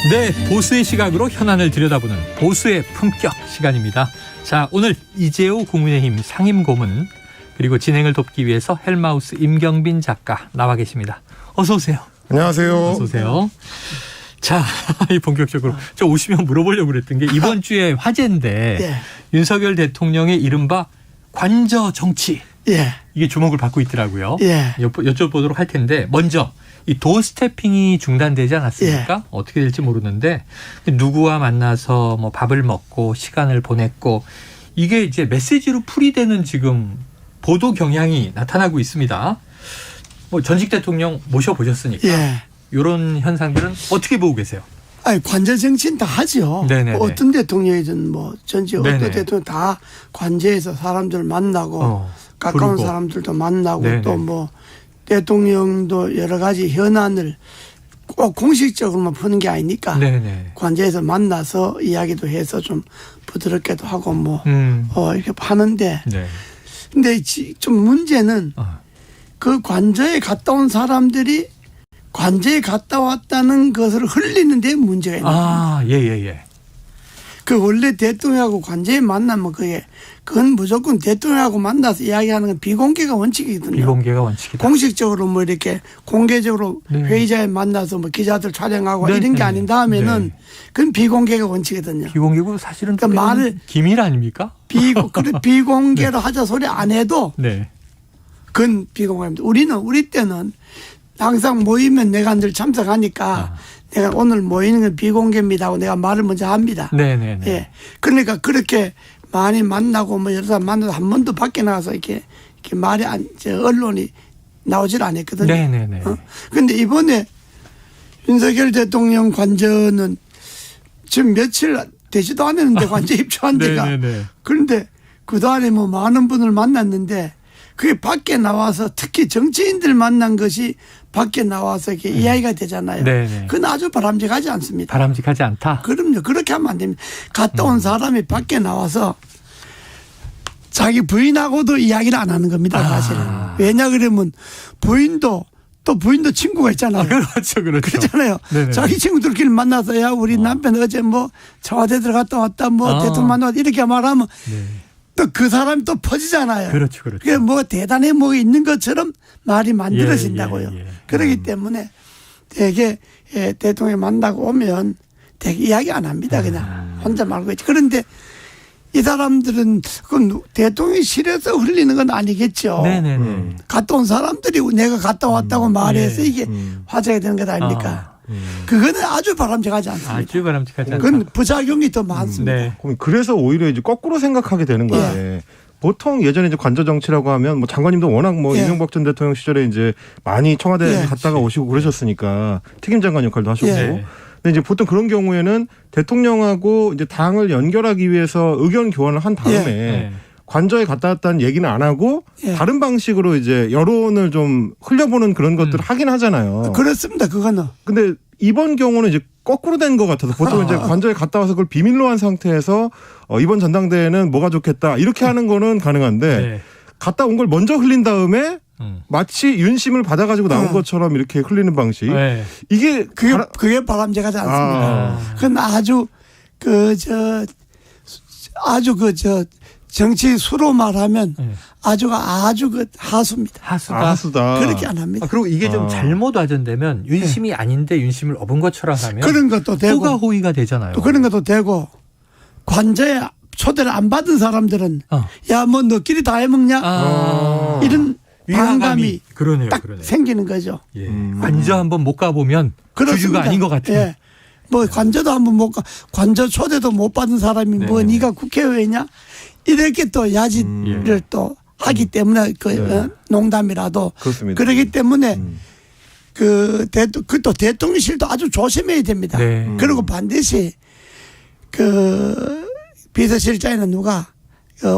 네, 보수의 시각으로 현안을 들여다보는 보수의 품격 시간입니다. 자, 오늘 이재호 국민의힘 상임고문 그리고 진행을 돕기 위해서 헬마우스 임경빈 작가 나와 계십니다. 어서 오세요. 안녕하세요. 어서 오세요. 자, 본격적으로 저 오시면 물어보려고 그랬던 게 이번 주에 화제인데 예. 윤석열 대통령의 이른바 관저 정치. 예. 이게 주목을 받고 있더라고요. 예. 여쭤보도록 할 텐데 먼저 이 도어스태핑이 중단되지 않았습니까? 예. 어떻게 될지 모르는데 누구와 만나서 뭐 밥을 먹고 시간을 보냈고 이게 이제 메시지로 풀이되는 지금 보도 경향이 나타나고 있습니다. 뭐 전직 대통령 모셔보셨으니까 예. 이런 현상들은 어떻게 보고 계세요? 아니, 관저 정치는 다 하죠. 네네네. 어떤 대통령이든 뭐 전직 네네. 어떤 대통령 다 관저에서 사람들 만나고 가까운 부르고. 사람들도 만나고 네네. 또 뭐 대통령도 여러 가지 현안을 꼭 공식적으로만 푸는 게 아니니까 네네. 관저에서 만나서 이야기도 해서 좀 부드럽게도 하고 뭐 이렇게 하는데 네. 근데 좀 문제는 그 관저에 갔다 온 사람들이 관저에 갔다 왔다는 것을 흘리는 데 문제가 있는 거예요. 아, 예. 그 원래 대통령하고 관저에 만나면 그건 무조건 대통령하고 만나서 이야기하는 건 비공개가 원칙이거든요. 비공개가 원칙이다. 공식적으로 뭐 이렇게 공개적으로 네. 회의자에 만나서 뭐 기자들 촬영하고 네, 이런 게 네. 아닌 다음에는 네. 그건 비공개가 원칙이거든요. 비공개고 사실은 그러니까 말을 기밀 아닙니까? 비공개로 하자 소리 안 해도 네. 그건 비공개입니다. 우리 때는 항상 모이면 내가 늘 참석하니까 내가 오늘 모이는 건 비공개입니다 하고 내가 말을 먼저 합니다. 네네네. 예. 그러니까 그렇게 많이 만나고 뭐 여러 사람 만나서 한 번도 밖에 나가서 이렇게 말이 언론이 나오질 않았거든요. 네네네. 그런데 이번에 윤석열 대통령 관저는 지금 며칠 되지도 않았는데 관저 입주한 데가. 네네네. 그런데 그동안에 뭐 많은 분을 만났는데 그게 밖에 나와서 특히 정치인들 만난 것이 밖에 나와서 이렇게 이야기가 되잖아요. 네네. 그건 아주 바람직하지 않습니다. 바람직하지 않다. 그럼요. 그렇게 하면 안 됩니다. 갔다 온 사람이 밖에 나와서 자기 부인하고도 이야기를 안 하는 겁니다. 사실은. 왜냐 그러면 부인도 친구가 있잖아요. 그렇죠. 그렇잖아요. 네네. 자기 친구들끼리 만나서 야 우리 남편 어제 뭐 청와대 들어갔다 왔다 뭐 대통령 만나왔다 이렇게 말하면 네. 또 그 사람이 또 퍼지잖아요. 그렇죠. 그게 뭐 대단히 뭐 있는 것처럼 말이 만들어진다고요. 예. 그렇기 때문에 되게 대통령 만나고 오면 되게 이야기 안 합니다. 그냥 혼자 말고 있지. 그런데 이 사람들은 그건 대통령이 싫어서 흘리는 건 아니겠죠. 네네네. 갔다 온 사람들이 내가 갔다 왔다고 말해서 예. 이게 화제가 되는 것 아닙니까? 그거는 아주 바람직하지 않습니다. 아주 바람직하지 않다. 그건 부작용이 더 많습니다. 네. 그래서 오히려 이제 거꾸로 생각하게 되는 건데 보통 예전에 이제 관저 정치라고 하면 뭐 장관님도 워낙 뭐 예. 이명박 전 대통령 시절에 이제 많이 청와대 예. 갔다가 오시고 그러셨으니까 특임장관 역할도 하셨고. 예. 근데 이제 보통 그런 경우에는 대통령하고 이제 당을 연결하기 위해서 의견 교환을 한 다음에 예. 관저에 갔다 왔다는 얘기는 안 하고 예. 다른 방식으로 이제 여론을 좀 흘려보는 그런 것들을 하긴 하잖아요. 그렇습니다. 그거는. 근데 이번 경우는 이제 거꾸로 된 것 같아서 보통 이제 관저에 갔다 와서 그걸 비밀로 한 상태에서 이번 전당대회는 뭐가 좋겠다 이렇게 하는 거는 가능한데 네. 갔다 온 걸 먼저 흘린 다음에 마치 윤심을 받아가지고 나온 것처럼 이렇게 흘리는 방식 네. 이게 그게 바람직하지 않습니다. 그건 아주 정치 수로 말하면 아주 하수입니다. 하수다. 그렇게 안 합니다. 그리고 이게 좀 잘못 와전되면 윤심이 아닌데 윤심을 업은 것처럼 하면 그런 것도 되고 호가 호의가 되잖아요. 또 그런 것도 되고 관저에 초대를 안 받은 사람들은 야 뭐 너끼리 다 해먹냐 이런 반감이 그러네요. 딱 생기는 거죠. 예. 관저 한번 못 가보면 주주가 아닌 것 같아요. 예. 뭐 관저도 한번 못 가, 관저 초대도 못 받은 사람이 뭐 네가 국회의원이냐 이렇게 또 야지를 또 하기 때문에 농담이라도 그렇습니다. 그렇기 때문에 또 대통령실도 아주 조심해야 됩니다. 네. 그리고 반드시 비서실장이나 누가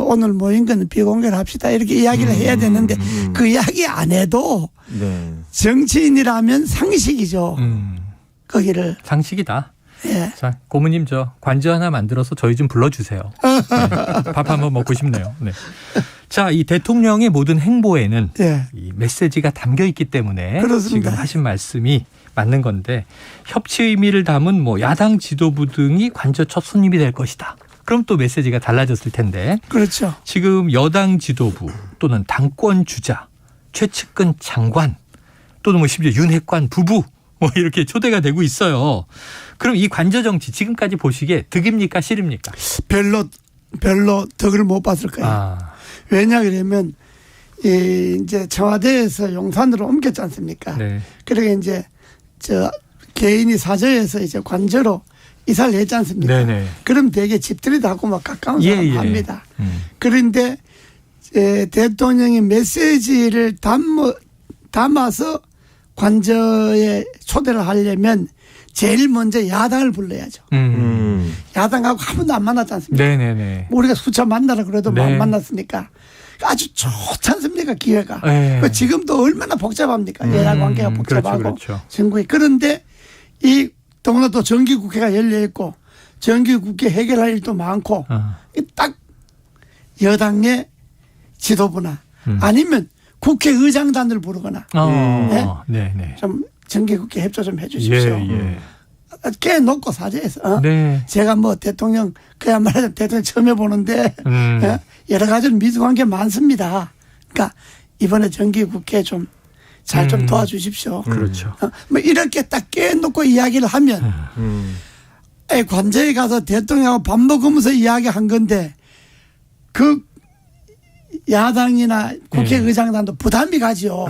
오늘 모인 건 비공개를 합시다 이렇게 이야기를 해야 되는데 그 이야기 안 해도 정치인이라면 상식이죠. 거기를 상식이다. 예. 자, 고모님 저 관저 하나 만들어서 저희 좀 불러주세요. 네, 밥 한번 먹고 싶네요. 네. 자, 이 대통령의 모든 행보에는 예. 이 메시지가 담겨 있기 때문에 그렇습니다. 지금 하신 말씀이 맞는 건데 협치 의미를 담은 뭐 야당 지도부 등이 관저 첫 손님이 될 것이다. 그럼 또 메시지가 달라졌을 텐데 그렇죠. 지금 여당 지도부 또는 당권 주자, 최측근 장관 또는 뭐 심지어 윤핵관 부부 뭐 이렇게 초대가 되고 있어요. 그럼 이 관저 정치 지금까지 보시기에 득입니까 실입니까? 별로 덕을 못 봤을 거예요. 아, 왜냐 그러면 이제 청와대에서 용산으로 옮겼지 않습니까? 네. 그러게 이제 저 개인이 사저에서 이제 관저로 이사를 했지 않습니까? 네네. 그럼 되게 집들이도 하고 막 가까운 사람 예, 예. 합니다. 그런데 대통령이 메시지를 담아서 관저에 초대를 하려면 제일 먼저 야당을 불러야죠. 야당하고 한 번도 안 만났지 않습니까? 네네네. 우리가 수차 만나라 그래도 네. 안 만났으니까 아주 좋지 않습니까 기회가. 네. 지금도 얼마나 복잡합니까? 여야 관계가 복잡하고 그렇죠. 정국이. 그런데 이 더구나 또 정기국회가 열려 있고 정기국회 해결할 일도 많고 딱 여당의 지도부나 아니면 국회의장단을 부르거나 네네. 좀 정기국회 협조 좀 해주십시오. 예. 꽤 놓고 사죄해서 네. 제가 뭐 대통령 그야말로 대통령 처음 해보는데 여러 가지 미숙한 게 많습니다. 그러니까 이번에 정기국회 좀 잘 좀 도와주십시오. 그렇죠. 뭐 이렇게 딱 깨놓고 이야기를 하면 관저에 가서 대통령하고 밥 먹으면서 이야기한 건데 그 야당이나 국회의장단도 부담이 가죠.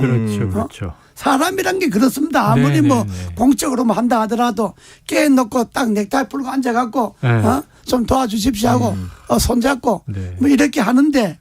그렇죠. 사람이란 게 그렇습니다. 아무리 뭐 공적으로 한다 하더라도 깨놓고 딱 넥타이 풀고 앉아갖고 좀 도와주십시오 하고 손잡고 뭐 이렇게 하는데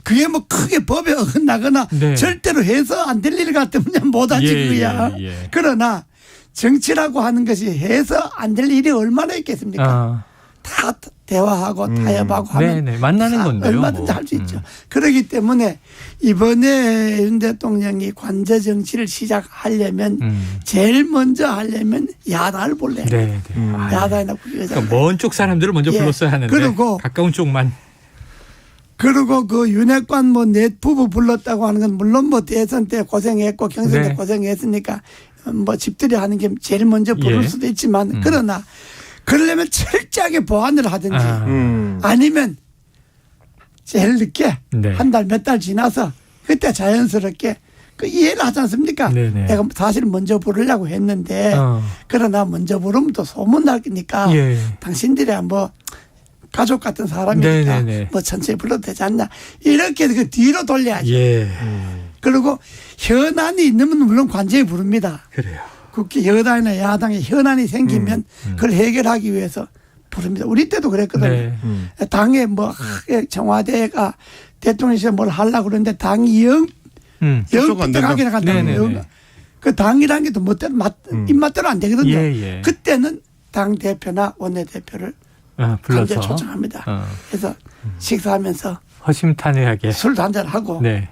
그게 뭐 크게 법에 어긋나거나 절대로 해서 안 될 일 같으면 못하지 그거야. 그러나 정치라고 하는 것이 해서 안 될 일이 얼마나 있겠습니까? 다 대화하고 타협하고 하면 만나는 건데요. 얼마든지 할 수 있죠. 그렇기 때문에 이번에 윤 대통령이 관저 정치를 시작하려면 제일 먼저 하려면 야당을 불러야 돼요. 야당이나 국회의장. 그러니까 먼 쪽 사람들을 먼저 불렀어야 하는데 그리고 가까운 쪽만. 그리고 그 윤핵관 뭐 넷 부부 불렀다고 하는 건 물론 뭐 대선 때 고생했고 경선 때 고생했으니까 뭐 집들이 하는 게 제일 먼저 부를 수도 있지만 그러나 그러려면 철저하게 보완을 하든지 아니면 제일 늦게 한 달 몇 달 지나서 그때 자연스럽게 그 이해를 하지 않습니까? 내가 사실 먼저 부르려고 했는데 그러나 먼저 부르면 또 소문날 거니까 당신들이 뭐 가족 같은 사람이니까 뭐 천천히 불러도 되지 않냐 이렇게 그 뒤로 돌려야지. 그리고 현안이 있으면 물론 관저에 부릅니다. 그래요. 국회 여당이나 야당에 현안이 생기면 그걸 해결하기 위해서 부릅니다. 우리 때도 그랬거든요. 당에 뭐 청와대가 대통령실에 뭘 하려고 그러는데 당이 영특하게 나간다고. 그 당이라는 게 또 멋대로 입맛대로 안 되거든요. 그때는 당 대표나 원내대표를 강제 초청합니다. 그래서 식사하면서 허심탄회하게 술도 한잔 하고 그래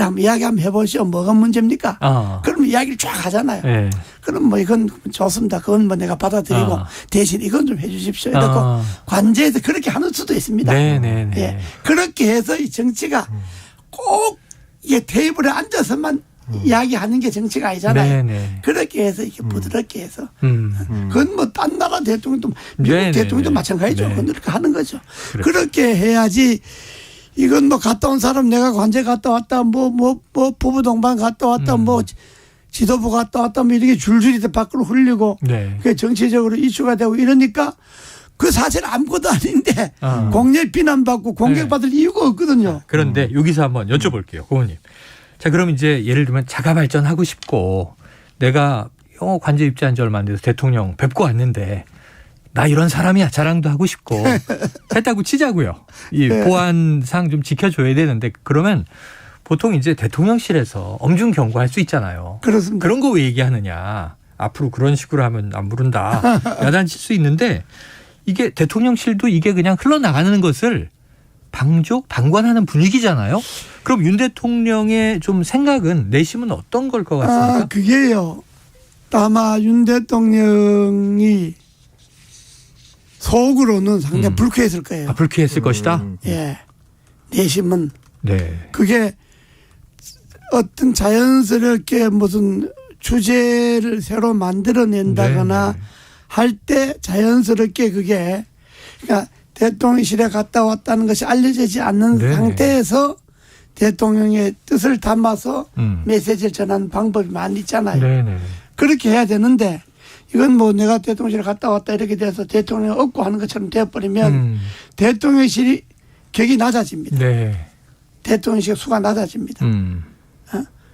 한번 이야기 한번 해보시오. 뭐가 문제입니까? 그럼 이야기를 쫙 하잖아요. 그럼 뭐 이건 좋습니다. 그건 뭐 내가 받아들이고 대신 이건 좀 해 주십시오. 이러고 관제에서 그렇게 하는 수도 있습니다. 그렇게 해서 이 정치가 꼭 이게 테이블에 앉아서만 이야기하는 게 정치가 아니잖아요. 그렇게 해서 이렇게 부드럽게 해서 그건 뭐 딴 나라 대통령도 미국 대통령도 마찬가지죠. 그건 그렇게 하는 거죠. 그렇게 해야지. 이건 뭐 갔다 온 사람 내가 관제 갔다 왔다 뭐 부부 동반 갔다 왔다 뭐 지도부 갔다 왔다 뭐 이렇게 줄줄이 밖으로 흘리고 그게 정치적으로 이슈가 되고 이러니까 그 사실 아무것도 아닌데 공렬 비난받고 공격받을 이유가 없거든요. 그런데 여기서 한번 여쭤볼게요. 고모님. 자, 그럼 이제 예를 들면 자가 발전하고 싶고 내가 관제 입지한 지 얼마 안 돼서 대통령 뵙고 왔는데 나 이런 사람이야 자랑도 하고 싶고 했다고 치자고요. 이 보안상 좀 지켜줘야 되는데 그러면 보통 이제 대통령실에서 엄중 경고할 수 있잖아요. 그렇습니다. 그런 거 왜 얘기하느냐. 앞으로 그런 식으로 하면 안 부른다. 야단칠 수 있는데 이게 대통령실도 이게 그냥 흘러나가는 것을 방관하는 분위기잖아요. 그럼 윤 대통령의 좀 생각은 내심은 어떤 걸 것 같습니까? 그게요. 아마 윤 대통령이 속으로는 상당히 불쾌했을 거예요. 불쾌했을 것이다. 예. 내심은 네. 그게 어떤 자연스럽게 무슨 주제를 새로 만들어낸다거나 네. 할 때 자연스럽게 그게 그러니까 대통령실에 갔다 왔다는 것이 알려지지 않는 네. 상태에서 대통령의 뜻을 담아서 음. 메시지를 전하는 방법이 많이 있잖아요. 네네. 그렇게 해야 되는데 이건 뭐 내가 대통령실에 갔다 왔다 이렇게 돼서 대통령을 얻고 하는 것처럼 되어버리면 대통령실이 격이 낮아집니다. 네. 대통령실 수가 낮아집니다. 음.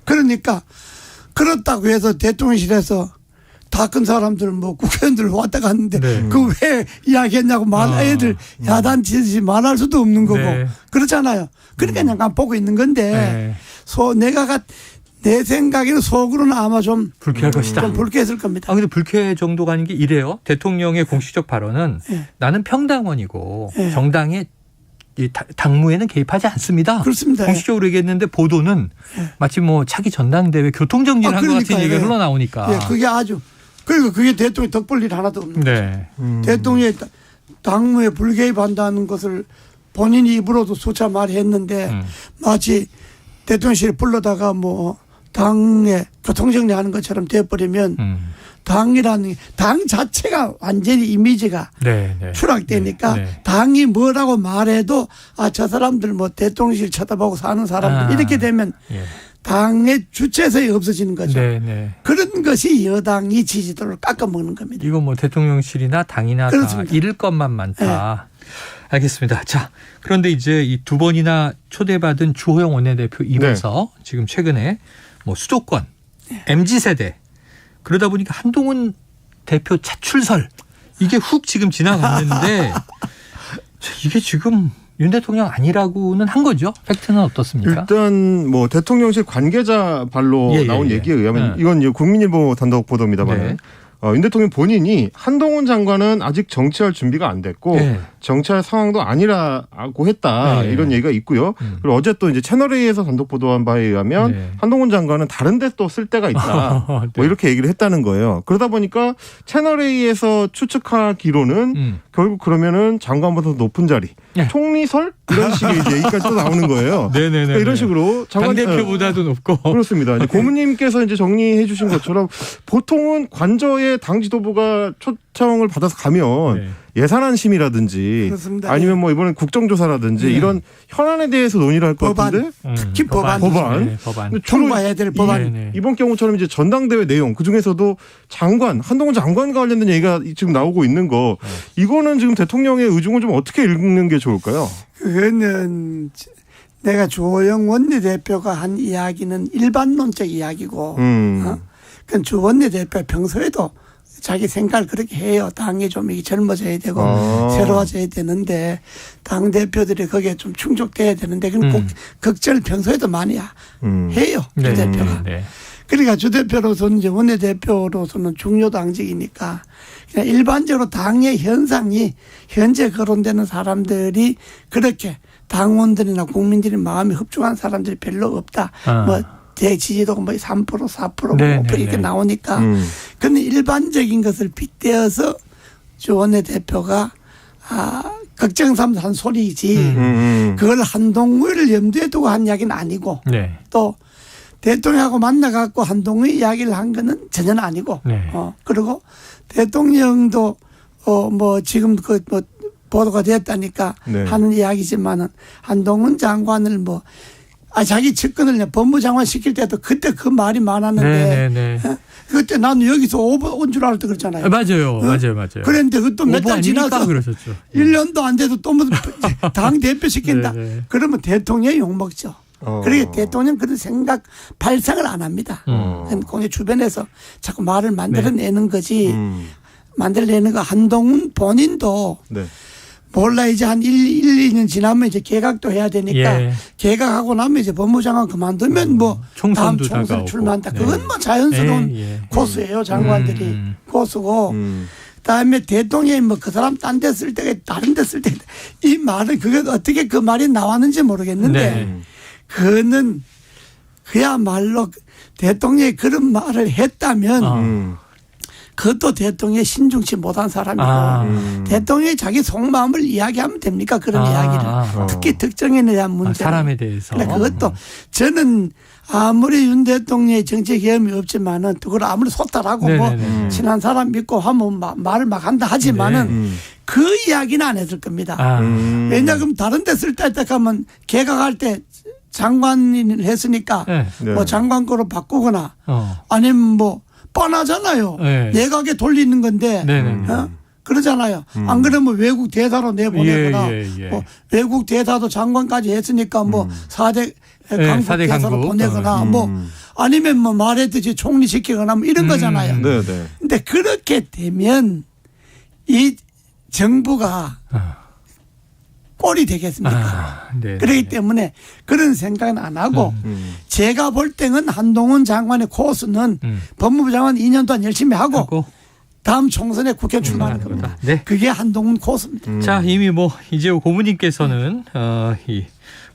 그러니까 그렇다고 해서 대통령실에서 다 큰 사람들 뭐 국회의원들 왔다 갔는데 네. 그 왜 이야기했냐고 애들 야단 치듯이 말할 수도 없는 거고 네. 그렇잖아요. 그러니까 그냥 보고 있는 건데 네. 내 생각에는 속으로는 아마 좀 불쾌할 것이다. 좀 불쾌했을 겁니다. 근데 불쾌 정도가 아닌 게 이래요. 대통령의 공식적 발언은 네. 나는 평당원이고 네. 정당의 이 당무에는 개입하지 않습니다. 그렇습니다. 공식적으로 얘기했는데 보도는 마치 뭐 차기 전당대회 교통정리를 한 것 같은 그러니까요. 얘기가 흘러나오니까. 예, 그게 아주 그리고 그게 대통령 덕볼 일 하나도 없는 거죠. 네. 대통령이 당무에 불개입한다는 것을 본인 입으로도 수차 말했는데 마치 대통령실에 불러다가 뭐 당에 교통정리하는 것처럼 돼버리면 당이라는 당 자체가 완전히 이미지가 네, 네. 추락되니까 네, 네. 당이 뭐라고 말해도 저 사람들 뭐 대통령실 쳐다보고 사는 사람들 이렇게 되면 예. 당의 주체성이 없어지는 거죠. 네, 네. 그런 것이 여당이 지지도를 깎아먹는 겁니다. 이건 뭐 대통령실이나 당이나 그렇습니다. 다 잃을 것만 많다. 알겠습니다. 자, 그런데 이제 이 두 번이나 초대받은 주호영 원내대표 입에서 지금 최근에 뭐 수도권, MZ세대 그러다 보니까 한동훈 대표 차출설 이게 훅 지금 지나갔는데 이게 지금 윤 대통령 아니라고는 한 거죠? 팩트는 어떻습니까? 일단 뭐 대통령실 관계자 발로 나온 얘기에 의하면 이건 이제 국민일보 단독 보도입니다만 네. 윤 대통령 본인이 한동훈 장관은 아직 정치할 준비가 안 됐고 네. 정치할 상황도 아니라고 했다 네. 이런 얘기가 있고요. 그리고 어제 또 이제 채널A에서 단독 보도한 바에 의하면 네. 한동훈 장관은 다른 데 또 쓸 데가 있다. 네. 뭐 이렇게 얘기를 했다는 거예요. 그러다 보니까 채널A에서 추측하기로는 결국 그러면은 장관보다 높은 자리, 네. 총리설 이런 식의 이제 얘기까지 또 나오는 거예요. 네네네. 그러니까 이런 식으로 당 대표보다도 높고 그렇습니다. 이제 고문님께서 이제 정리해 주신 것처럼 보통은 관저에 당 지도부가 초청을 받아서 가면 예산안심이라든지 그렇습니다. 아니면 뭐 이번엔 국정조사라든지 이런 현안에 대해서 논의를 할 것 같은데 특히 법안. 법안. 주로 통과해야 될 법안. 네. 이번 경우처럼 이제 전당대회 내용 그 중에서도 장관 한동훈 장관과 관련된 얘기가 지금 나오고 있는 거 이거는 지금 대통령의 의중을 좀 어떻게 읽는 게 좋을까요? 그거는 내가 주호영 원내대표가 한 이야기는 일반론적 이야기고 그건 주 원내대표 평소에도 자기 생각을 그렇게 해요. 당이 좀 젊어져야 되고 새로워져야 되는데 당 대표들이 거기에 좀 충족돼야 되는데 그건 걱정을 평소에도 많이 해요. 주 대표가. 그러니까 주 대표로서는 이제 원내대표로서는 중요 당직이니까 그냥 일반적으로 당의 현상이 현재 거론되는 사람들이 그렇게 당원들이나 국민들이 마음이 흡족한 사람들이 별로 없다. 뭐 제 지지도가 뭐 3%, 4%, 5% 이렇게 나오니까 그런 일반적인 것을 빗대어서 주 원내대표가 걱정 삼아서 한 소리이지 그걸 한동훈을 염두에 두고 한 이야기는 아니고 또 대통령하고 만나갖고 한동훈 이야기를 한 거는 전혀 아니고 그리고 대통령도 뭐 지금 그 뭐 보도가 됐다니까 하는 이야기지만은 한동훈 장관을 뭐 자기 측근을 법무장관 시킬 때도 그때 그 말이 많았는데 그때 나는 여기서 오버 온 줄 알았다 그랬잖아요. 맞아요. 맞아요. 그런데 그것도 몇 달 지나서 그러셨죠. 1년도 안 돼도 또 뭐 당 대표 시킨다. 그러면 대통령이 욕먹죠. 그러니까 대통령 그런 생각 발상을 안 합니다. 공의 주변에서 자꾸 말을 만들어내는 거지. 만들어내는 거 한동훈 본인도 몰라 이제 한 2년 지나면 이제 개각도 해야 되니까 개각하고 나면 이제 법무장관 그만두면 뭐 다음 총선 출마한다. 그건 뭐 자연스러운 고수예요. 장관들이 고수고 그다음에 대통령이 뭐 그 사람 딴 데 쓸 때가 다른 데 쓸 때 이 말은 그게 어떻게 그 말이 나왔는지 모르겠는데 그는 그야말로 대통령이 그런 말을 했다면 그것도 대통령이 신중치 못한 사람이고 대통령이 자기 속마음을 이야기하면 됩니까? 그런 이야기를. 특히 특정인에 대한 문제. 사람에 대해서. 그것도 저는 아무리 윤 대통령의 정치 경험이 없지만은 그걸 아무리 소탈하고 뭐 친한 사람 믿고 하면 말을 막 한다 하지만은 그 이야기는 안 했을 겁니다. 왜냐 그럼 다른 데 쓸 때 가면 개각할 때 장관을 했으니까 뭐 장관 거로 바꾸거나 아니면 뭐 뻔하잖아요. 내각에 돌리는 건데 그러잖아요. 안 그러면 외국 대사로 내보내거나 뭐 외국 대사도 장관까지 했으니까 뭐 4대 강국 대사로 보내거나 뭐 아니면 뭐 말했듯이 총리시키거나 뭐 이런 거잖아요. 근데 그렇게 되면 이 정부가 꼴이 되겠습니까? 그렇기 때문에 그런 생각은 안 하고 제가 볼 때는 한동훈 장관의 코스는 법무부 장관 2년 동안 열심히 하고 다음 총선에 국회 출마하는 겁니다. 그게 한동훈 코스입니다. 자, 이미 뭐 이재호 고문님께서는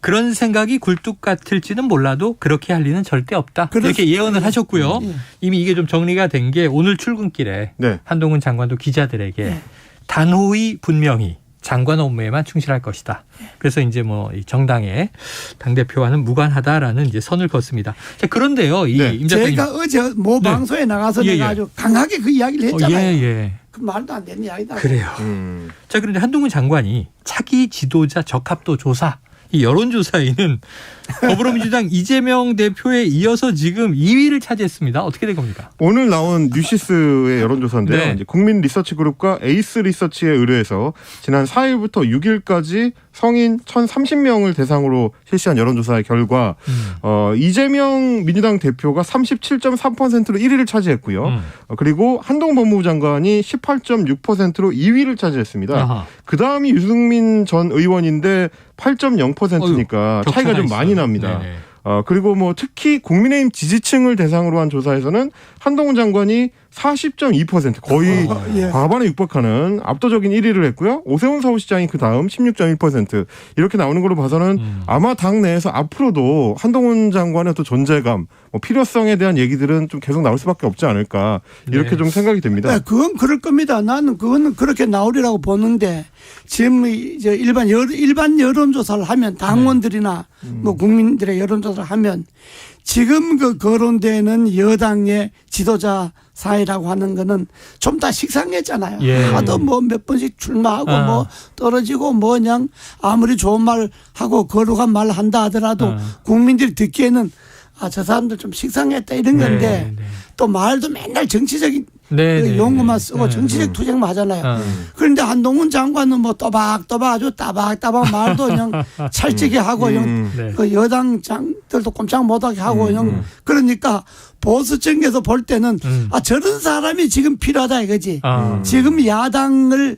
그런 생각이 굴뚝 같을지는 몰라도 그렇게 할 리는 절대 없다. 이렇게 예언을 하셨고요. 이미 이게 좀 정리가 된 게 오늘 출근길에 한동훈 장관도 기자들에게 단호히 분명히 장관 업무에만 충실할 것이다. 그래서 이제 뭐 정당의 당대표와는 무관하다라는 이제 선을 걷습니다. 자, 그런데요. 임 작가님. 제가 어제 모 방송에 나가서 내가 아주 강하게 그 이야기를 했잖아요. 그 말도 안 되는 이야기다. 그래요. 자, 그런데 한동훈 장관이 차기 지도자 적합도 조사 이 여론조사에는 더불어민주당 이재명 대표에 이어서 지금 2위를 차지했습니다. 어떻게 된 겁니까? 오늘 나온 뉴시스의 여론조사인데요. 이제 국민리서치그룹과 에이스리서치에 의뢰해서 지난 4일부터 6일까지 성인 1,030명을 대상으로 실시한 여론조사의 결과 이재명 민주당 대표가 37.3%로 1위를 차지했고요. 그리고 한동훈 법무부 장관이 18.6%로 2위를 차지했습니다. 그다음이 유승민 전 의원인데 8.0%니까 차이가 좀 많이 납니다. 그리고 뭐 특히 국민의힘 지지층을 대상으로 한 조사에서는 한동훈 장관이 40.2% 거의 과반에 육박하는 압도적인 1위를 했고요. 오세훈 서울시장이 그 다음 16.1% 이렇게 나오는 걸로 봐서는 아마 당 내에서 앞으로도 한동훈 장관의 또 존재감, 뭐 필요성에 대한 얘기들은 좀 계속 나올 수밖에 없지 않을까 이렇게 좀 생각이 됩니다. 그건 그럴 겁니다. 나는 그거는 그렇게 나오리라고 보는데 지금 이제 일반 여론조사를 하면 당원들이나 뭐 국민들의 여론조사를 하면 지금 그 거론되는 여당의 지도자 사이라고 하는 거는 좀 다 식상했잖아요. 하도 뭐 몇 번씩 출마하고 뭐 떨어지고 뭐 그냥 아무리 좋은 말 하고 거룩한 말 한다 하더라도 국민들이 듣기에는 저 사람들 좀 식상했다 이런 건데 또 말도 맨날 정치적인 용어만 쓰고 정치적 투쟁만 하잖아요. 그런데 한동훈 장관은 뭐 또박또박 아주 따박따박 말도 그냥 찰지게 하고 그 여당장들도 꼼짝 못하게 하고 그러니까 보수층에서 볼 때는 저런 사람이 지금 필요하다 이거지. 지금 야당을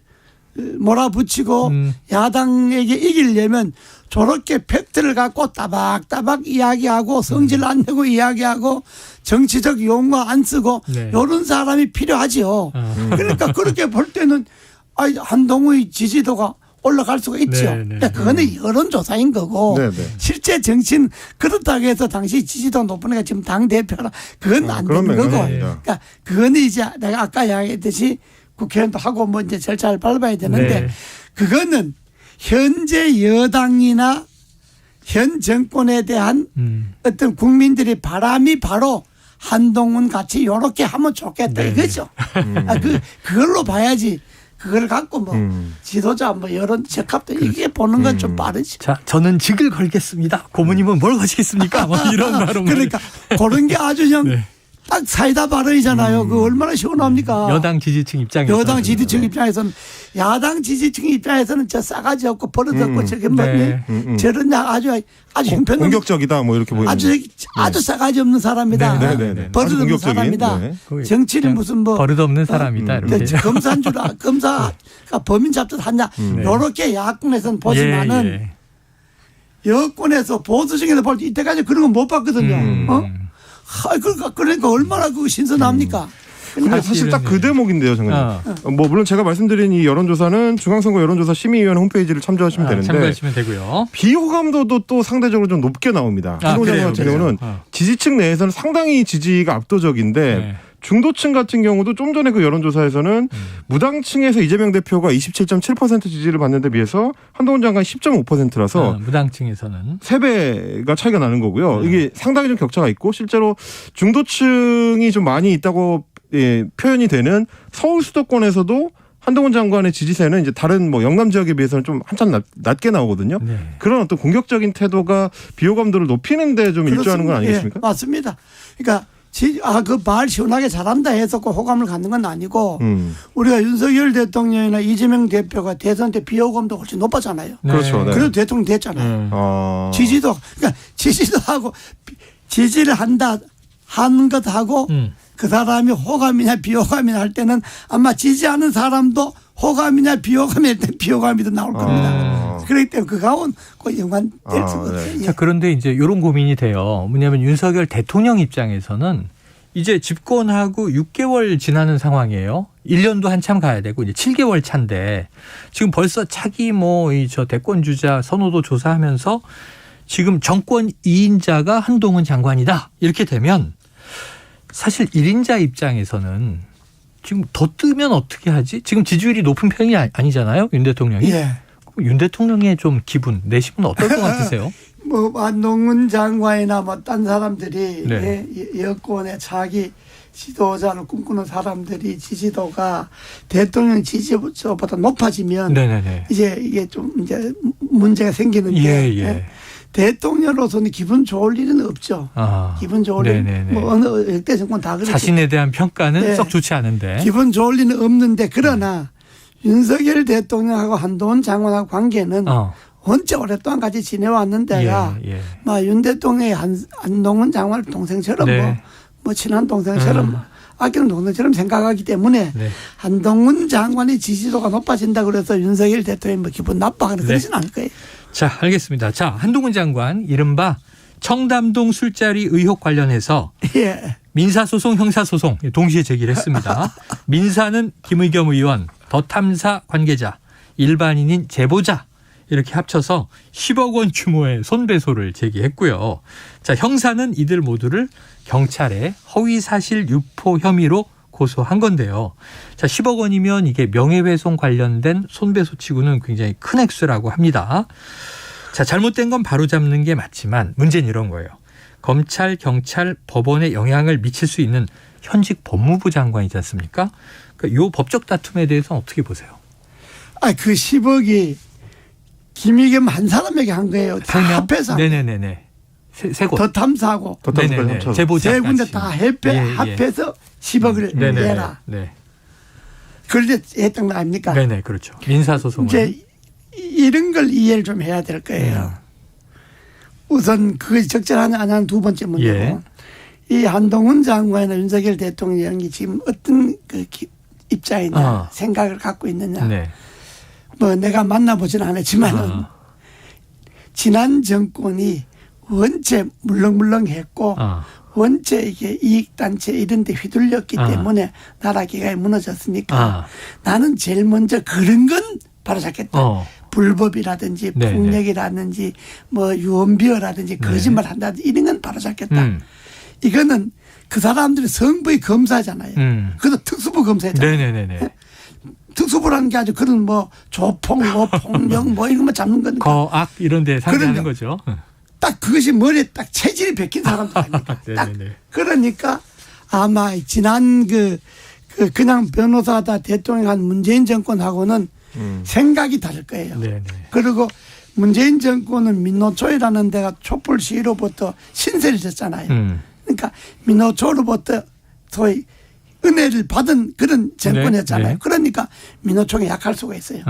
몰아붙이고 야당에게 이기려면 저렇게 팩트를 갖고 따박따박 이야기하고 성질 안 내고 이야기하고 정치적 용어 안 쓰고 이런 사람이 필요하지요. 그러니까 그렇게 볼 때는 한동훈의 지지도가 올라갈 수가 있죠. 그러니까 그거는 여론조사인 거고 실제 정치는 그렇다고 해서 당시 지지도 높은 애가 지금 당대표라 그건 안 되는 거고. 그러니까 그거는 이제 내가 아까 이야기했듯이 국회의원도 하고 뭐 이제 절차를 밟아야 되는데 그거는 현재 여당이나 현 정권에 대한 어떤 국민들의 바람이 바로 한동훈 같이 이렇게 하면 좋겠다 이거죠. 그걸로 봐야지. 그걸 갖고 뭐 지도자 뭐 여론 적합도 이게 보는 건 좀 빠르지. 자, 저는 직을 걸겠습니다. 고모님은 뭘 거시겠습니까? 뭐 이런 발언. 그러니까 그런 게 아주 그냥 딱 사이다 발언이잖아요. 그 얼마나 시원합니까? 여당 지지층 입장에서. 여당 지지층 입장에서는 야당 지지층 입장에서는 저 싸가지 없고 버릇없고 저게 뭐 저런 아주 형편 공격적이다 뭐 이렇게 보이는 아주 싸가지 없는 사람이다. 버릇없는 사람이다. 정치는 무슨 뭐 버릇없는 사람이다. 이렇게. 검사가 범인 잡듯 하냐. 이렇게 야권에서는 보지만은 여권에서 보수층에서 볼 때 이때까지 그런 건 못 봤거든요. 그러니까 얼마나 그거 신선합니까? 근데 사실 딱 그 대목인데요, 장관님. 뭐 물론 제가 말씀드린 이 여론조사는 중앙선거 여론조사 심의위원 홈페이지를 참조하시면 되는데 참고하시면 되고요. 비호감도도 또 상대적으로 좀 높게 나옵니다. 한동훈 장관 같은 경우는 지지층 내에서는 상당히 지지가 압도적인데 중도층 같은 경우도 좀 전에 그 여론조사에서는 무당층에서 이재명 대표가 27.7% 지지를 받는 데 비해서 한동훈 장관이 10.5%라서 무당층에서는 3배가 차이가 나는 거고요. 이게 상당히 좀 격차가 있고 실제로 중도층이 좀 많이 있다고 표현이 되는 서울 수도권에서도 한동훈 장관의 지지세는 이제 다른 뭐 영남 지역에 비해서는 좀 한참 낮게 나오거든요. 네. 그런 어떤 공격적인 태도가 비호감도를 높이는데 좀 일조하는 건 아니겠습니까? 예, 맞습니다. 그러니까 그 말 시원하게 잘한다 해서 그 호감을 갖는 건 아니고 우리가 윤석열 대통령이나 이재명 대표가 대선 때 비호감도 훨씬 높았잖아요. 네. 그렇죠. 네. 그래도 대통령 됐잖아요. 지지도 그러니까 지지도 하고 지지를 한다 하는 것하고 그 사람이 호감이냐 비호감이냐 할 때는 아마 지지하는 사람도 호감이냐 비호감이냐 할 때 비호감이 더 나올 겁니다. 그렇기 때문에 그거하고는 연관될 수가 없어요. 자, 그런데 이제 이런 고민이 돼요. 뭐냐면 윤석열 대통령 입장에서는 이제 집권하고 6개월 지나는 상황이에요. 1년도 한참 가야 되고 이제 7개월 차인데 지금 벌써 차기 저 대권 주자 선호도 조사하면서 지금 정권 2인자가 한동훈 장관이다. 이렇게 되면 사실 1인자 입장에서는 지금 더 뜨면 어떻게 하지? 지금 지지율이 높은 편이 아니잖아요. 윤 대통령이. 예. 윤 대통령의 좀 기분, 내심은 어떨 것 같으세요? 한동훈 장관이나 딴 사람들이 네. 여권의 자기 지도자를 꿈꾸는 사람들이 지지도가 대통령 지지도보다 높아지면 네네네. 이제 이게 좀 이제 문제가 생기는데 예. 대통령으로서는 기분 좋을 일은 없죠. 기분 좋을 일, 어느 역대 정권 다 그렇죠. 자신에 대한 평가는 썩 좋지 않은데. 기분 좋을 일은 없는데 그러나 윤석열 대통령하고 한동훈 장관하고 관계는 언제 오랫동안 같이 지내왔는데가 윤 대통령이 한동훈 장관을 동생처럼 친한 동생처럼 아끼는 동생처럼 생각하기 때문에 한동훈 장관의 지지도가 높아진다 그래서 윤석열 대통령이 기분 나빠하는 그러진 않을 거예요. 자, 알겠습니다. 자, 한동훈 장관 이른바 청담동 술자리 의혹 관련해서 민사소송, 형사소송 동시에 제기를 했습니다. 민사는 김의겸 의원, 더 탐사 관계자, 일반인인 제보자 이렇게 합쳐서 10억 원 규모의 손배소를 제기했고요. 자, 형사는 이들 모두를 경찰에 허위사실 유포 혐의로 고소한 건데요. 자, 10억 원이면 이게 명예훼손 관련된 손배소치고는 굉장히 큰 액수라고 합니다. 자, 잘못된 건 바로잡는 게 맞지만 문제는 이런 거예요. 검찰, 경찰, 법원에 영향을 미칠 수 있는 현직 법무부 장관이지 않습니까? 그러니까 이 법적 다툼에 대해서는 어떻게 보세요? 그 10억이 김의겸 한 사람에게 한 거예요. 다 합해서. 네네네네. 세 곳. 더 탐사하고. 제보자. 세 군데 다 합해서 10억을 내라. 그럴 때 했던 거 아닙니까? 네네, 그렇죠. 민사소송은. 이제 이런 걸 이해를 좀 해야 될 거예요. 우선 그것이 적절하냐 안 하는 두 번째 문제고 이 한동훈 장관이나 윤석열 대통령이 지금 어떤 그 입장이냐 생각을 갖고 있느냐. 내가 만나보지는 않았지만은 지난 정권이 원체 물렁물렁했고 원체 이게 이익단체 이런 데 휘둘렸기 때문에 나라 기강이 무너졌으니까 나는 제일 먼저 그런 건 바로잡겠다. 불법이라든지 폭력이라든지 유언비어라든지 거짓말 한다든지 이런 건 바로잡겠다. 이거는 그 사람들이 성부의 검사잖아요. 그것도 특수부 검사잖아요. 특수부라는 게 아주 그런 조폭, 폭력 이런 거 잡는 거니까. 거악 이런 데 상대하는 거죠. 딱 그것이 머리에 딱 체질이 박힌 사람들 아닙니까? 딱 그러니까 아마 지난 그냥 변호사다 대통령 한 문재인 정권하고는 생각이 다를 거예요. 그리고 문재인 정권은 민노초이라는 데가 촛불 시위로부터 신세를 졌잖아요. 그러니까 민노초로부터 소위 은혜를 받은 그런 정권이었잖아요. 그러니까 민노총이 약할 수가 있어요.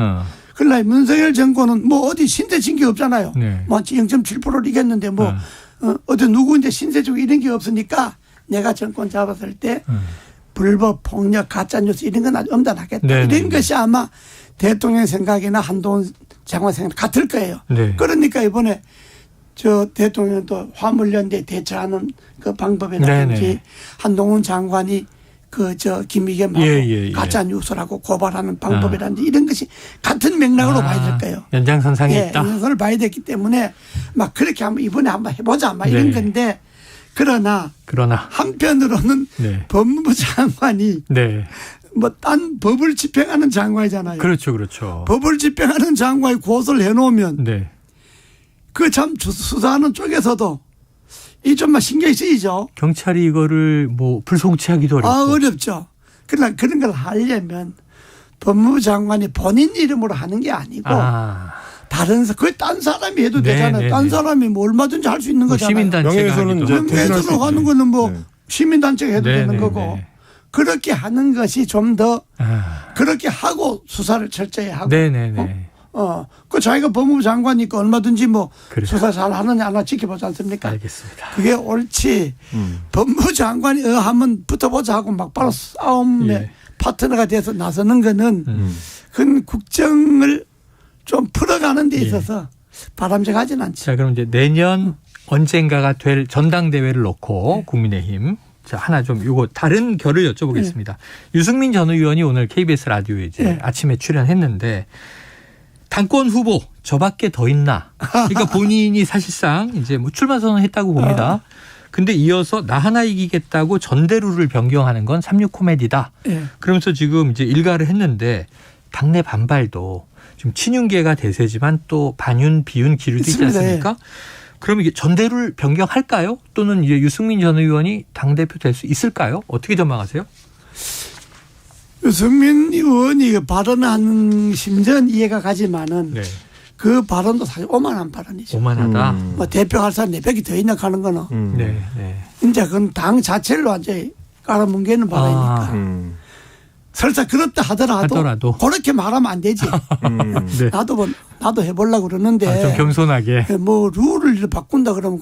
그러나 문석열 정권은 어디 신세 진 게 없잖아요. 0.7%를 이겼는데 어디 누구인데 신세지고 이런 게 없으니까 내가 정권 잡았을 때 불법, 폭력, 가짜뉴스 이런 건 아주 엄단하겠다. 이런 것이 아마 대통령 생각이나 한동훈 장관 생각 같을 거예요. 그러니까 이번에 대통령도 화물연대 대처하는 그 방법이라든지 한동훈 장관이 김의겸하고 가짜 뉴스라고 고발하는 방법이라든지 이런 것이 같은 맥락으로 봐야 될 거예요. 연장선상에 있다. 연장선을 봐야 됐기 때문에 그렇게 이번에 한번 해보자 이런 건데 그러나 한편으로는 네. 법무부 장관이 네. 뭐 딴 법을 집행하는 장관이잖아요. 그렇죠. 법을 집행하는 장관이 고소를 해놓으면 네. 그 참 수사하는 쪽에서도 이 좀만 신경이 쓰이죠. 경찰이 이거를 뭐 불송치하기도 어렵고. 어렵죠. 그러나 그런 걸 하려면 법무부 장관이 본인 이름으로 하는 게 아니고 딴 사람이 해도 되잖아요. 딴 사람이 뭐 얼마든지 할 수 있는 거잖아요. 시민단체가 명예훼손으로 하는 거는 뭐 시민단체가 해도 되는 거고 그렇게 하는 것이 좀 더 그렇게 하고 수사를 철저히 하고. 그 자기가 법무부 장관이니까 얼마든지 뭐 수사 잘 하느냐 안 하느냐 지켜보지 않습니까? 알겠습니다. 그게 옳지. 법무부 장관이 하면 붙어보자 하고 막 바로 싸움의 파트너가 돼서 나서는 거는 큰 국정을 좀 풀어가는 데 있어서 바람직하진 않죠. 자, 그럼 이제 내년 언젠가가 될 전당대회를 놓고 국민의힘 자, 하나 좀 요거 다른 결을 여쭤보겠습니다. 유승민 전 의원이 오늘 KBS 라디오에 이제 아침에 출연했는데 당권 후보 저밖에 더 있나? 그러니까 본인이 사실상 이제 뭐 출마 선언했다고 봅니다. 근데 이어서 나 하나 이기겠다고 전대루를 변경하는 건 36 코미디다. 그러면서 지금 이제 일가를 했는데 당내 반발도 지금 친윤계가 대세지만 또 반윤 비윤 기류도 있지 않습니까? 그러면 이게 전대루를 변경할까요? 또는 이제 유승민 전 의원이 당대표 될 수 있을까요? 어떻게 전망하세요? 유승민 의원이 발언하는 심정은 이해가 가지만은 그 발언도 사실 오만한 발언이죠. 오만하다. 뭐 대표할 사람 400이 더 있나 하는 거는. 이제 그건 당 자체를 완전히 깔아뭉개는 바람이니까. 설사 그렇다 하더라도 그렇게 말하면 안 되지. 나도 해보려고 그러는데. 좀 겸손하게. 뭐 룰을 바꾼다 그러면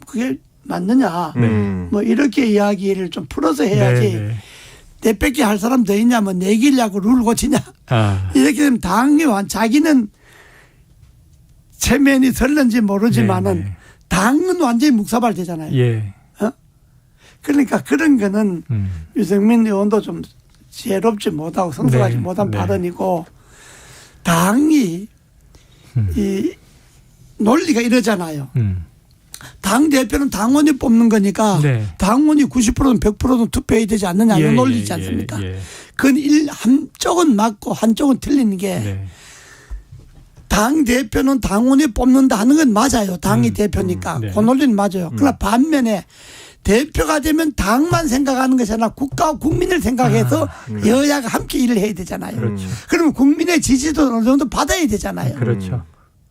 그게 맞느냐. 뭐 이렇게 이야기를 좀 풀어서 해야지. 내 뺏기 할 사람 더 있냐면 내기려고 룰 고치냐. 이렇게 되면 당이 자기는 체면이 설는지 모르지만은 당은 완전히 묵사발 되잖아요. 그러니까 그런 거는 유승민 의원도 좀 지혜롭지 못하고 성숙하지 못한 발언이고 당이 이 논리가 이러잖아요. 당 대표는 당원이 뽑는 거니까 당원이 90%는 100%는 투표해야 되지 않느냐 이런 논리지 않습니까? 그건 한쪽은 맞고 한쪽은 틀리는 게 당 대표는 당원이 뽑는다 하는 건 맞아요. 당이 대표니까 그 논리는 맞아요. 그러나 반면에 대표가 되면 당만 생각하는 것이 아니라 국가와 국민을 생각해서 여야가 함께 일을 해야 되잖아요. 그러면 국민의 지지도 어느 정도 받아야 되잖아요.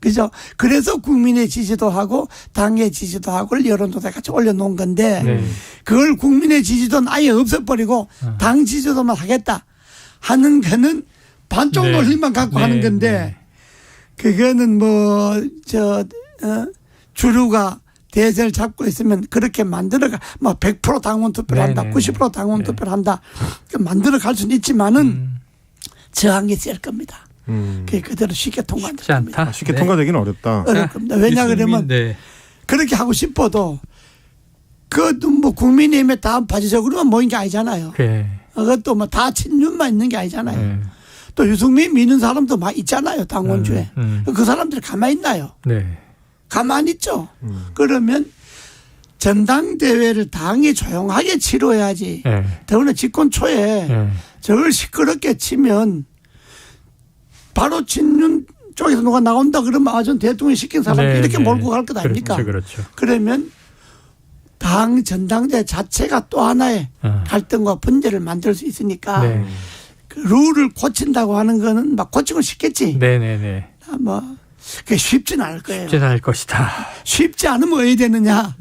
그죠? 그래서 국민의 지지도 하고 당의 지지도 하고 여론조사 같이 올려놓은 건데 그걸 국민의 지지도는 아예 없애버리고 당 지지도만 하겠다 하는 거는 반쪽 논리만 갖고 하는 건데 그거는 주류가 대세를 잡고 있으면 그렇게 만들어가 뭐 100% 당원 투표를 한다, 90% 당원 투표를 한다 만들어갈 수는 있지만은 저항이 셀 겁니다. 그게 그대로 쉽게 통과 안 될 겁니다. 쉽게 통과되기는 어렵다. 어렵 겁니다. 왜냐 그러면 그렇게 하고 싶어도 그것도 뭐 국민의힘의 다음 바지적으로만 모인 게 아니잖아요. 그것도 뭐 다 친윤만 있는 게 아니잖아요. 또 유승민 믿는 사람도 막 있잖아요. 당원주에. 그 사람들이 가만히 있나요? 가만히 있죠. 그러면 전당대회를 당이 조용하게 치러야지. 더구나 집권 초에 저걸 시끄럽게 치면 바로 친윤 쪽에서 누가 나온다 그러면 전 대통령이 시킨 사람 이렇게 몰고 갈 것 아닙니까? 그러면 당 전당대회 자체가 또 하나의 갈등과 분쟁을 만들 수 있으니까 그 룰을 고친다고 하는 거는 막 고치고 싶겠지. 뭐 그게 쉽지는 않을 거예요. 쉽지는 않을 것이다. 쉽지 않으면 왜 되느냐.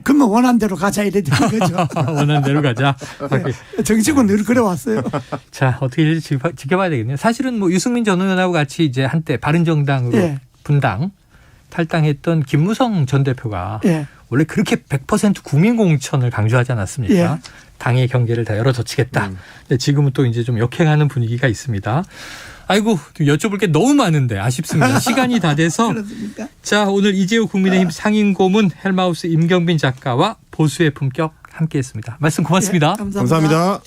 그러면 원하는 대로 가자 이래 되는 거죠. 원하는 대로 가자. 정치권 늘 그래왔어요. 자, 어떻게 될지 지켜봐야 되겠네요. 사실은 뭐 유승민 전 의원하고 같이 이제 한때 바른정당으로 분당 탈당했던 김무성 전 대표가 원래 그렇게 100% 국민 공천을 강조하지 않았습니까? 당의 경계를 다 열어젖히겠다. 근데 지금은 또 이제 좀 역행하는 분위기가 있습니다. 아이고, 여쭤볼 게 너무 많은데 아쉽습니다. 시간이 다 돼서. 그렇습니까? 자, 오늘 이재호 국민의힘 상임고문 헬마우스 임경빈 작가와 보수의 품격 함께했습니다. 말씀 고맙습니다. 감사합니다.